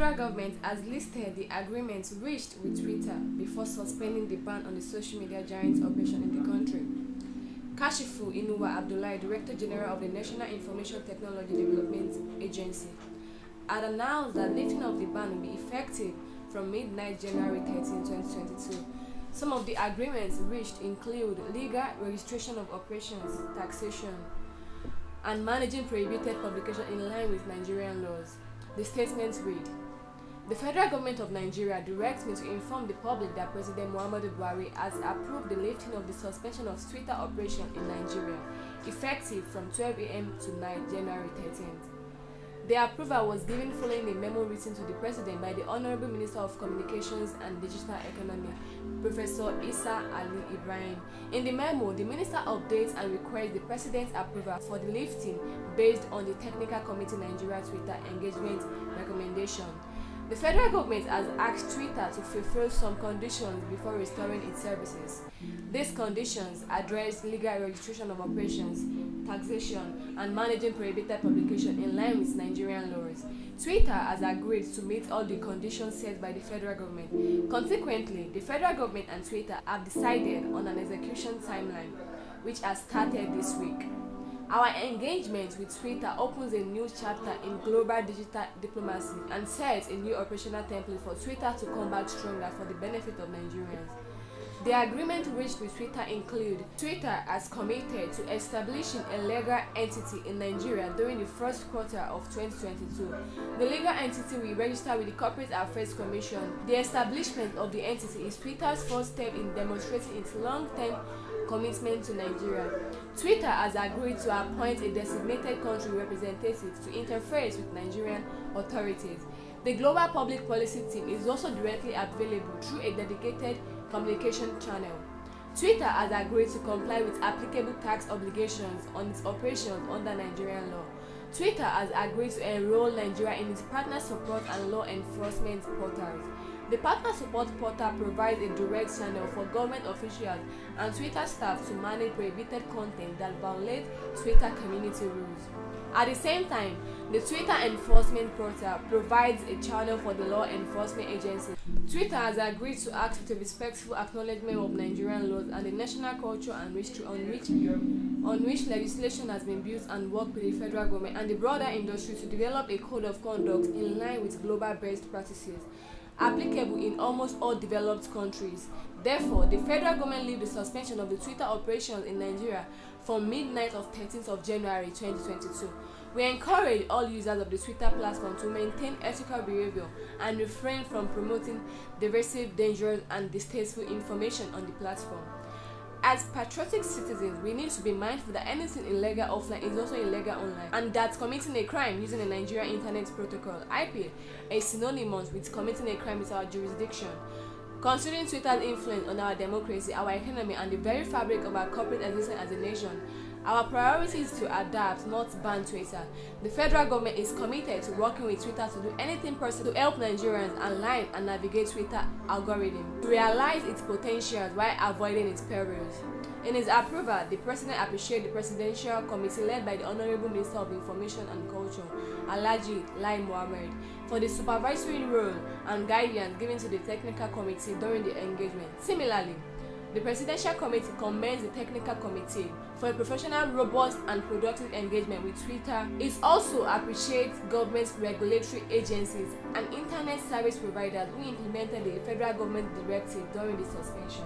federal government has listed the agreements reached with Twitter before suspending the ban on the social media giant's operation in the country. Kashifu Inuwa Abdullahi, Director General of the National Information Technology Development Agency, had announced that lifting of the ban will be effective from midnight January 13, 2022. Some of the agreements reached include legal registration of operations, taxation, and managing prohibited publication in line with Nigerian laws. The statements read: the federal government of Nigeria directs me to inform the public that President Muhammadu Buhari has approved the lifting of the suspension of Twitter operation in Nigeria, effective from 12 a.m. tonight, January 13th. The approval was given following a memo written to the President by the Honorable Minister of Communications and Digital Economy, Professor Isa Ali Ibrahim. In the memo, the Minister updates and requests the President's approval for the lifting based on the Technical Committee Nigeria Twitter Engagement Recommendation. The federal government has asked Twitter to fulfill some conditions before restoring its services. These conditions address legal registration of operations, taxation, and managing prohibited publication in line with Nigerian laws. Twitter has agreed to meet all the conditions set by the federal government. Consequently, the federal government and Twitter have decided on an execution timeline, which has started this week. Our engagement with Twitter opens a new chapter in global digital diplomacy and sets a new operational template for Twitter to come back stronger for the benefit of Nigerians. The agreement reached with Twitter include: Twitter has committed to establishing a legal entity in Nigeria during the first quarter of 2022. The legal entity will register with the Corporate Affairs Commission. The establishment of the entity is Twitter's first step in demonstrating its long-term commitment to Nigeria. Twitter has agreed to appoint a designated country representative to interface with Nigerian authorities. The Global Public Policy team is also directly available through a dedicated communication channel. Twitter has agreed to comply with applicable tax obligations on its operations under Nigerian law. Twitter has agreed to enroll Nigeria in its partner support and law enforcement portals. The Partner Support Portal provides a direct channel for government officials and Twitter staff to manage prohibited content that violate Twitter community rules. At the same time, the Twitter Enforcement Portal provides a channel for the law enforcement agencies. Twitter has agreed to act with a respectful acknowledgement of Nigerian laws and the national culture and history on which legislation has been built, and work with the federal government and the broader industry to develop a code of conduct in line with global best practices applicable in almost all developed countries. Therefore, the federal government lifted the suspension of the Twitter operations in Nigeria from midnight of 13th of January 2022. We encourage all users of the Twitter platform to maintain ethical behavior and refrain from promoting divisive, dangerous, and distasteful information on the platform. As patriotic citizens, we need to be mindful that anything illegal offline is also illegal online, and that committing a crime using a Nigerian Internet Protocol (IP) is synonymous with committing a crime with our jurisdiction. Considering Twitter's influence on our democracy, our economy, and the very fabric of our corporate existence as a nation, our priority is to adapt, not ban Twitter. The federal government is committed to working with Twitter to do anything possible to help Nigerians align and navigate Twitter algorithm, to realize its potentials while avoiding its perils. In his approval, the President appreciated the Presidential Committee led by the Honorable Minister of Information and Culture, Alhaji Lai Mohammed, for the supervisory role and guidance given to the Technical Committee during the engagement. Similarly, the Presidential Committee commends the Technical Committee for a professional, robust, and productive engagement with Twitter. It also appreciates government regulatory agencies and internet service providers who implemented the federal government directive during the suspension.